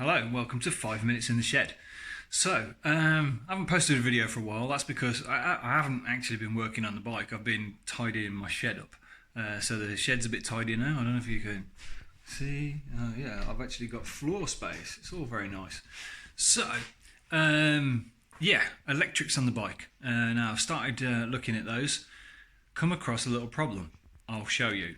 Hello and welcome to 5 Minutes in the Shed. So, I haven't posted a video for a while. That's because I haven't actually been working on the bike. I've been tidying my shed up. So the shed's a bit tidier now. I don't know if you can see. Yeah, I've actually got floor space. It's all very nice. So, yeah, electrics on the bike. Now I've started looking at those. Come across a little problem. I'll show you.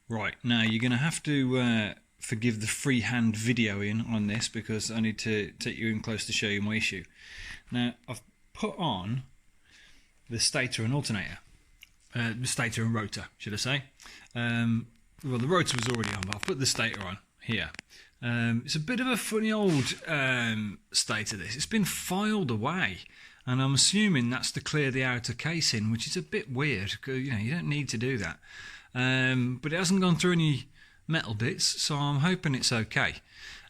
Right, now you're going to have to forgive the freehand videoing on this because I need to take you in close to show you my issue. Now I've put on the stator and alternator, the stator and rotor should I say. Well, the rotor was already on, but I've put the stator on here. It's a bit of a funny old stator this. It's been filed away and I'm assuming that's to clear the outer casing, which is a bit weird because you don't need to do that. But it hasn't gone through any metal bits, so I'm hoping it's okay.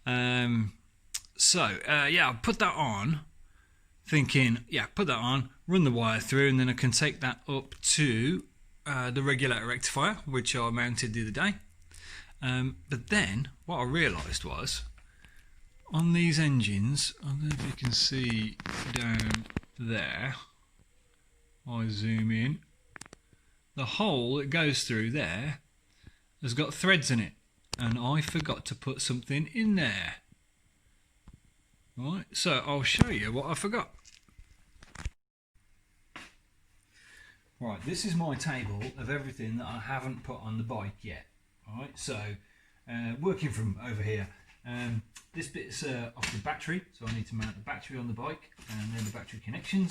Yeah, I'll put that on, thinking, yeah, put that on, run the wire through, and then I can take that up to the regulator rectifier, which I mounted the other day. But then, what I realised was, on these engines, I don't know if you can see down there, I zoom in, the hole that goes through there has got threads in it, and I forgot to put something in there. Right, so I'll show you what I forgot. Right, this is my table of everything that I haven't put on the bike yet. Alright, so working from over here, this bit's off the battery, so I need to mount the battery on the bike, and then the battery connections.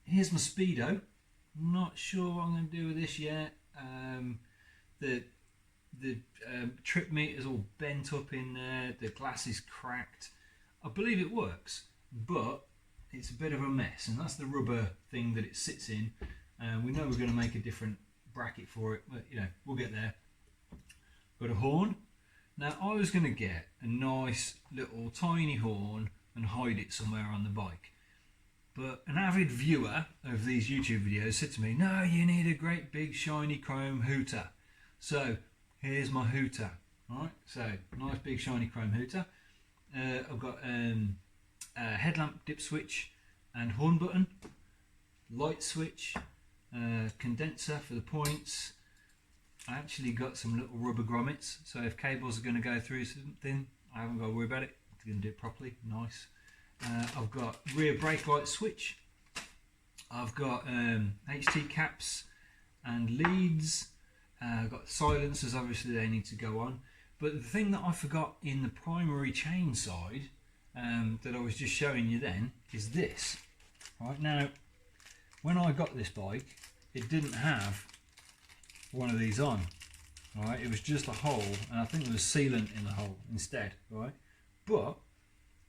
Here's my speedo. Not sure what I'm going to do with this yet. The trip meter's all bent up in there, the glass is cracked. I believe it works, but it's a bit of a mess, and that's the rubber thing that it sits in. We know we're going to make a different bracket for it, but we'll get there. Got a horn. Now I was going to get a nice little tiny horn and hide it somewhere on the bike, but an avid viewer of these YouTube videos said to me, no, you need a great big shiny chrome hooter. So here's my hooter. Alright, so nice big shiny chrome hooter. I've got a headlamp dip switch and horn button, light switch, condenser for the points. I actually got some little rubber grommets, so if cables are going to go through something, I haven't got to worry about it. I'm going to do it properly. Nice. I've got rear brake light switch. I've got HT caps and leads. I've got silencers, obviously they need to go on. But the thing that I forgot in the primary chain side that I was just showing you then is this. Right, now, when I got this bike, it didn't have one of these on. Right, it was just a hole, and I think there was sealant in the hole instead. Right, but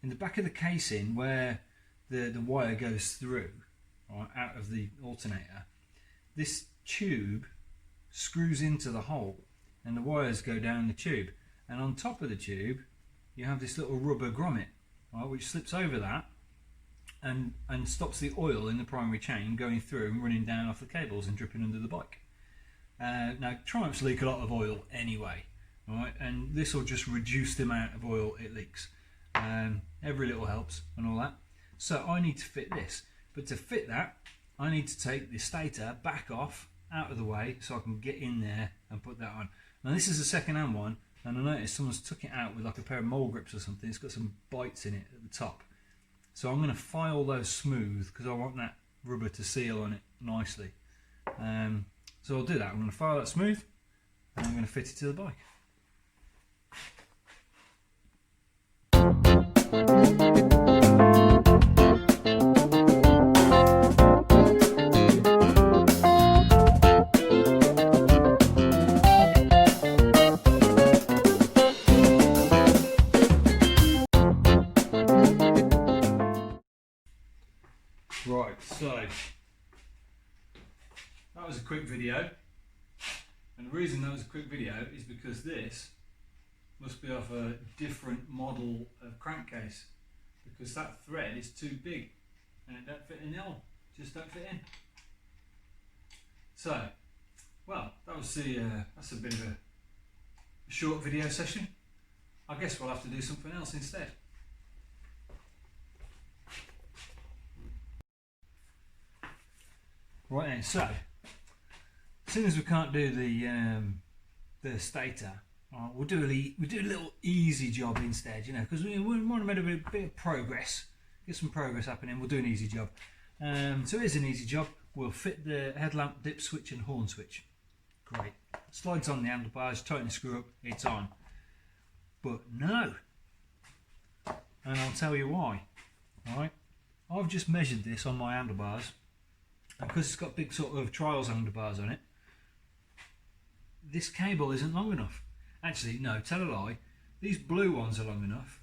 in the back of the casing where the wire goes through, right, out of the alternator, this tube screws into the hole and the wires go down the tube, and on top of the tube you have this little rubber grommet, right, which slips over that and stops the oil in the primary chain going through and running down off the cables and dripping under the bike. Now Triumphs leak a lot of oil anyway, right, and this will just reduce the amount of oil it leaks. Every little helps and all that. So I need to fit this, but to fit that I need to take the stator back off out of the way so I can get in there and put that on. Now this is a second-hand one, and I noticed someone's took it out with like a pair of mole grips or something. It's got some bites in it at the top, so I'm going to file those smooth because I want that rubber to seal on it nicely. So I'll do that. I'm going to file that smooth and I'm going to fit it to the bike. Right, so that was a quick video, and the reason that was a quick video is because this must be off a different model of crankcase, because that thread is too big and it don't fit in the hole, just don't fit in. So, well, that was that's a bit of a short video session. I guess we'll have to do something else instead. Right then, so as soon as we can't do the stator, we'll do a little easy job instead, you know, because we want to make a bit of progress, get some progress happening. We'll do an easy job. So here's an easy job. We'll fit the headlamp, dip switch and horn switch. Great. Slides on the handlebars, tighten the screw up, it's on. But no, and I'll tell you why. Alright, I've just measured this on my handlebars, and because it's got big sort of trials handlebars on it, this cable isn't long enough. Actually, no, tell a lie, these blue ones are long enough,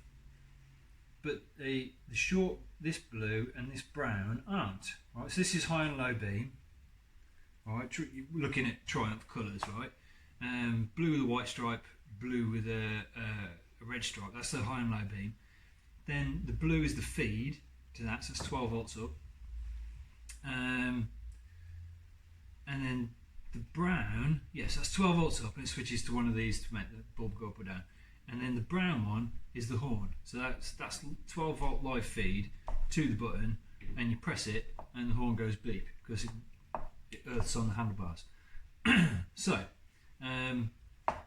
but the short, this blue and this brown aren't. Right, so this is high and low beam. Alright, looking at Triumph colours, right? Blue with a white stripe, blue with a red stripe, that's the high and low beam. Then the blue is the feed to that, so it's 12 volts up. And then the brown, yes, that's 12 volts up, and it switches to one of these to make the bulb go up or down. And then the brown one is the horn, so that's 12 volt live feed to the button, and you press it and the horn goes beep because it earths on the handlebars. So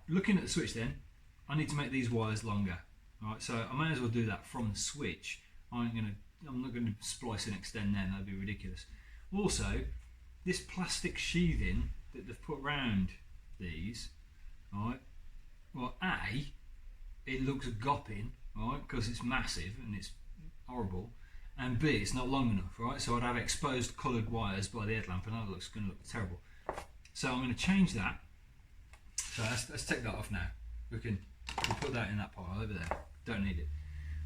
looking at the switch then, I need to make these wires longer. Alright, so I may as well do that from the switch. I'm not going to splice and extend them, that'd be ridiculous. Also, this plastic sheathing that they've put around these, right? Well, A, it looks gopping, right? Because it's massive and it's horrible, and B, it's not long enough, right? So I'd have exposed coloured wires by the headlamp, and that looks going to look terrible. So I'm going to change that. So let's take that off now. We'll put that in that pile over there. Don't need it.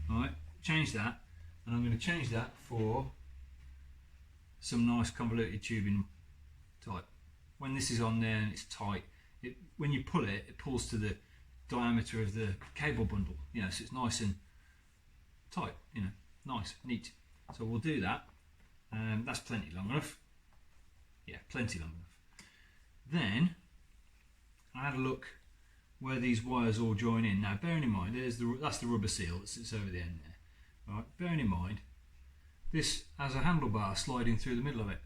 All right, change that, and I'm going to change that for some nice convoluted tubing type. When this is on there and it's tight, when you pull it, it pulls to the diameter of the cable bundle. You know, so it's nice and tight. You know, nice, neat. So we'll do that. That's plenty long enough. Yeah, plenty long enough. Then I had a look where these wires all join in. Now, bearing in mind, that's the rubber seal that sits over the end there. Right, bearing in mind, this has a handlebar sliding through the middle of it.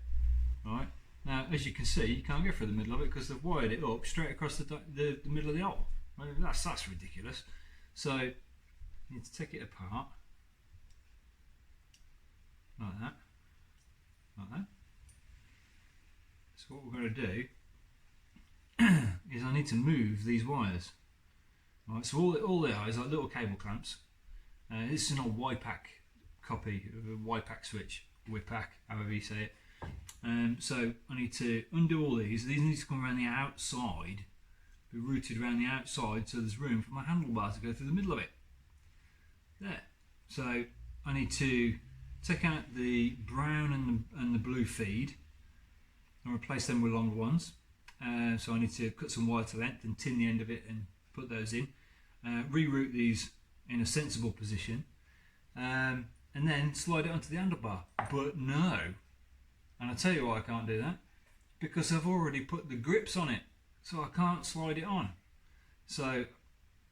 Right. Now, as you can see, you can't get through the middle of it because they've wired it up straight across the middle of the hole. Well, that's ridiculous. So you need to take it apart like that, like that. So what we're going to do is I need to move these wires. Right, so all they are is like little cable clamps. This is an old Wipac copy of a Wipac switch, Wipac, however you say it. So I need to undo all these. These need to come around the outside, be routed around the outside, so there's room for my handlebar to go through the middle of it. There. So I need to take out the brown and the blue feed and replace them with longer ones. So I need to cut some wire to length and tin the end of it and put those in. Reroute these in a sensible position, and then slide it onto the handlebar. But no, and I'll tell you why I can't do that, because I've already put the grips on it, so I can't slide it on. So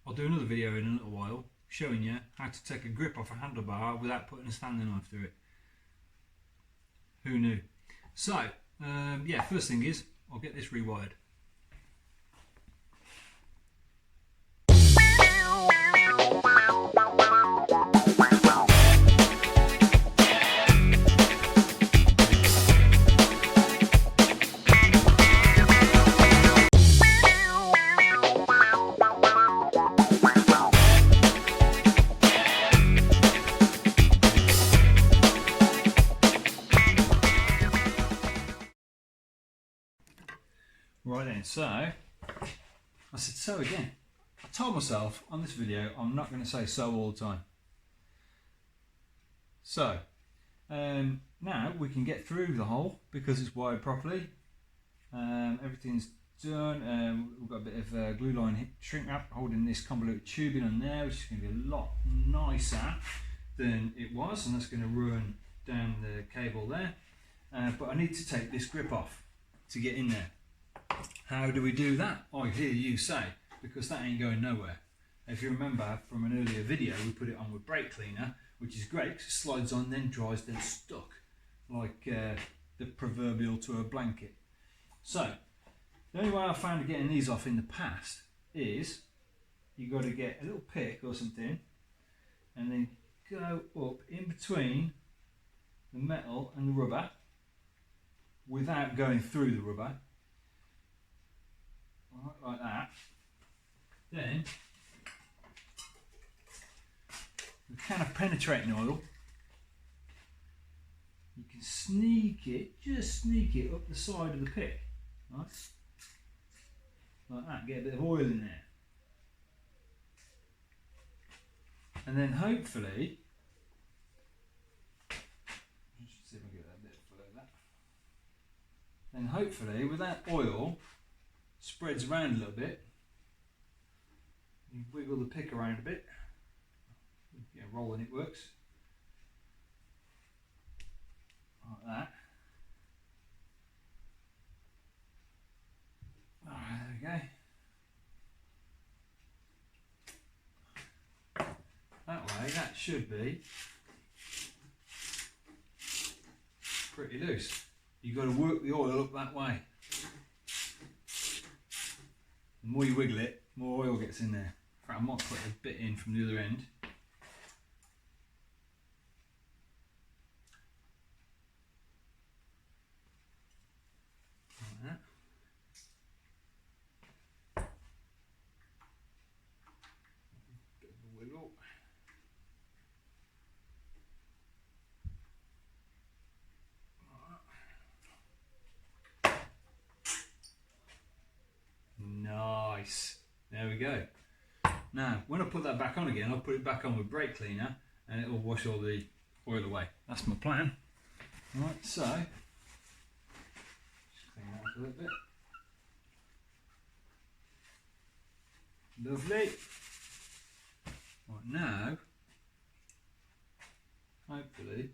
I'll do another video in a little while showing you how to take a grip off a handlebar without putting a standing knife through it. Who knew? So yeah, first thing is I'll get this rewired. Right then, so I said so again. I told myself on this video I'm not going to say so all the time. So now we can get through the hole because it's wired properly. Everything's done. We've got a bit of glue line shrink wrap holding this convoluted tubing on there, which is going to be a lot nicer than it was, and that's going to run down the cable there. But I need to take this grip off to get in there. How do we do that? I hear you say, because that ain't going nowhere. If you remember from an earlier video, we put it on with brake cleaner, which is great because it slides on, then dries, then stuck, like the proverbial to a blanket. So, the only way I found of getting these off in the past is you got to get a little pick or something and then go up in between the metal and the rubber without going through the rubber, like that. Then with a can of penetrating oil, you can sneak it, just sneak it up the side of the pick, right? Like that, get a bit of oil in there. And then hopefully, just see if I get that bit further. Then hopefully, with that oil spreads around a little bit, you wiggle the pick around a bit. Yeah, rolling it works. Like that. Alright, there we go. That way, that should be pretty loose. You've got to work the oil up that way. The more you wiggle it, more oil gets in there. In fact, I might put a bit in from the other end. Like that. Bit of a wiggle. Nice. There we go. Now, when I put that back on again, I'll put it back on with brake cleaner and it will wash all the oil away. That's my plan. Right, so, just clean that up a little bit. Lovely. Right, now, hopefully,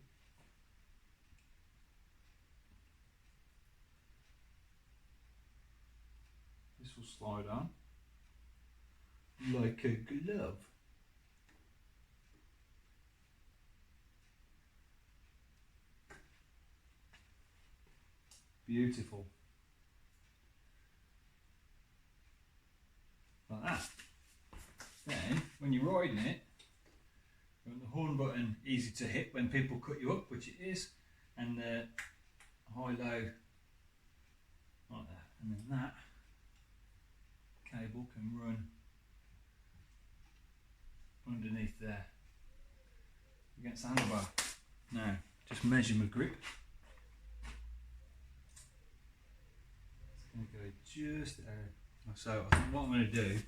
this will slide on like a glove. Beautiful. Like that. Then, when you're riding it, you want the horn button easy to hit when people cut you up, which it is, and the high-low like that. And then that cable can run underneath there against the handlebar. Now, just measure my grip. It's going to go just there. So I think what I'm going to do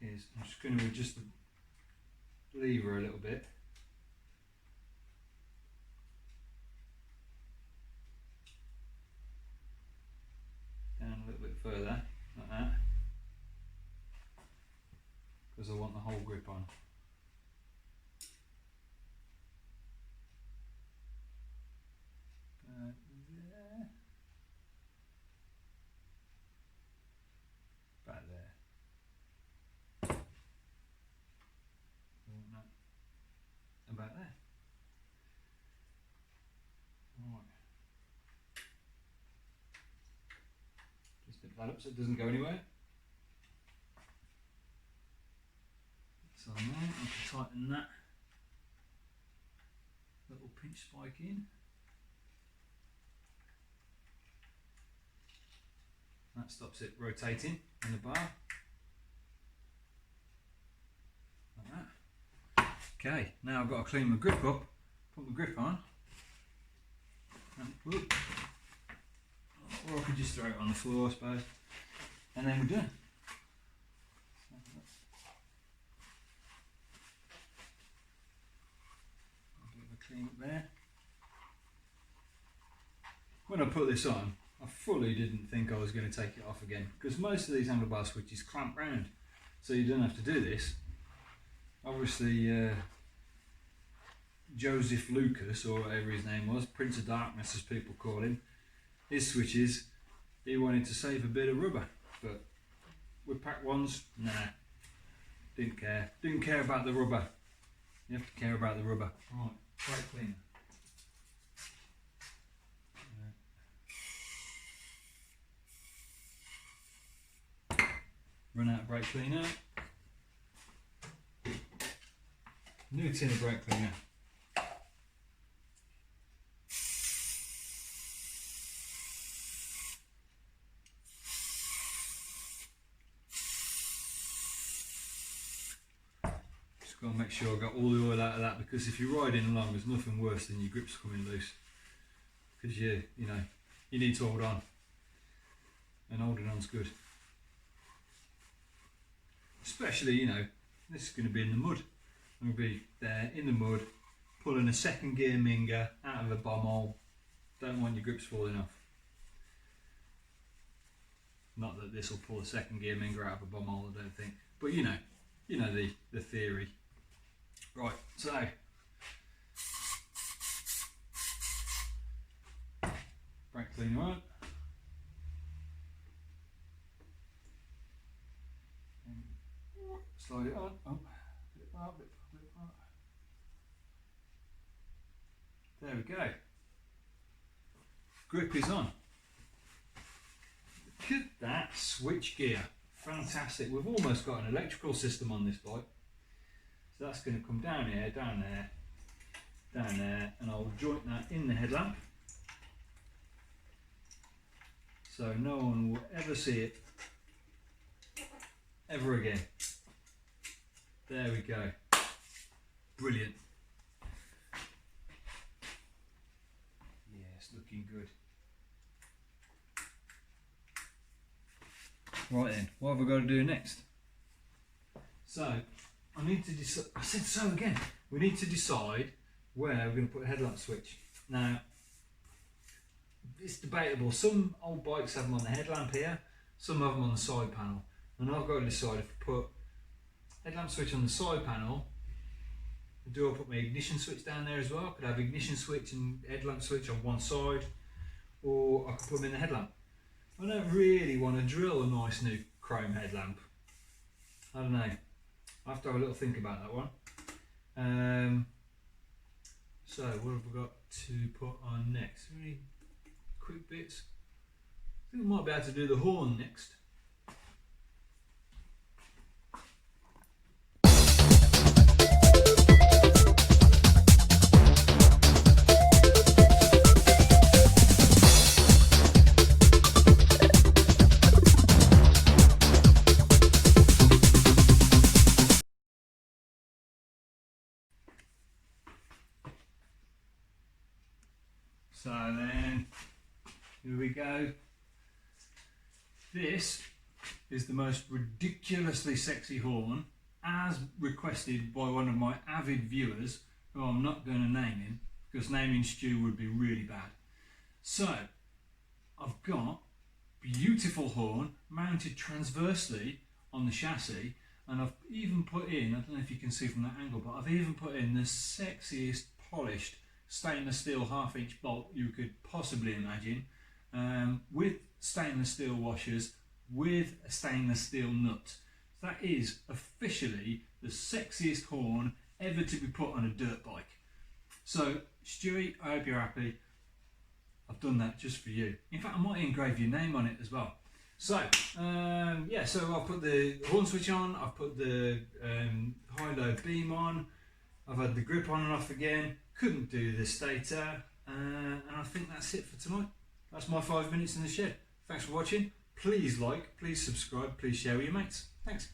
is I'm just going to adjust the lever a little bit. Down a little bit further, like that. Because I want the whole grip on. There. About there. About there. Right. Just dip that up so it doesn't go anywhere. So now I can tighten that little pinch spike in. That stops it rotating in the bar. Like that. Okay, now I've got to clean my grip up, put my grip on, and whoop. Or I could just throw it on the floor, I suppose, and then we're done. Clean up there. When I put this on, I fully didn't think I was going to take it off again, because most of these handlebar switches clamp round, so you don't have to do this. Obviously Joseph Lucas, or whatever his name was, Prince of Darkness as people call him, his switches, he wanted to save a bit of rubber, but Wipac ones, nah, didn't care. Didn't care about the rubber. You have to care about the rubber. Right, brake cleaner. Run out of brake cleaner. New tin of brake cleaner. Just got to make sure I got all the oil out of that, because if you're riding along, there's nothing worse than your grips coming loose. Because you know, you need to hold on, and holding on's good. Especially, you know, this is going to be in the mud. I'm going to be there in the mud, pulling a second gear minger out of a bomb hole. Don't want your grips falling off. Not that this will pull a second gear minger out of a bomb hole, I don't think. But you know the theory. Right, so brake cleaner on. Slide it on. Oh, bit apart, bit apart. There we go. Grip is on. Look at that switch gear. Fantastic. We've almost got an electrical system on this bike. So that's going to come down here, down there, down there, and I'll joint that in the headlamp. So no one will ever see it ever again. There we go. Brilliant. Yes, looking good. Right then, what have I got to do next? So, I need to decide. I said so again. We need to decide where we're going to put a headlamp switch. Now, it's debatable. Some old bikes have them on the headlamp here, some have them on the side panel. And I've got to decide if I put headlamp switch on the side panel, do I put my ignition switch down there as well? Could I have ignition switch and headlamp switch on one side, or I could put them in the headlamp. I don't really want to drill a nice new chrome headlamp. I don't know. I have to have a little think about that one. So what have we got to put on next? Any quick bits? I think we might be able to do the horn next. So then, here we go. This is the most ridiculously sexy horn, as requested by one of my avid viewers, who I'm not going to name him, because naming Stu would be really bad. So, I've got beautiful horn mounted transversely on the chassis, and I've even put in, I don't know if you can see from that angle, but I've even put in the sexiest polished stainless steel 1/2 inch bolt you could possibly imagine, with stainless steel washers, with a stainless steel nut. That is officially the sexiest horn ever to be put on a dirt bike. So Stewie, I hope you're happy. I've done that just for you. In fact, I might engrave your name on it as well. So yeah, so I've put the horn switch on, I've put the high-low beam on, I've had the grip on and off again, couldn't do the stator, and I think that's it for tonight. That's my 5 minutes in the shed. Thanks for watching. Please like, please subscribe, please share with your mates. Thanks.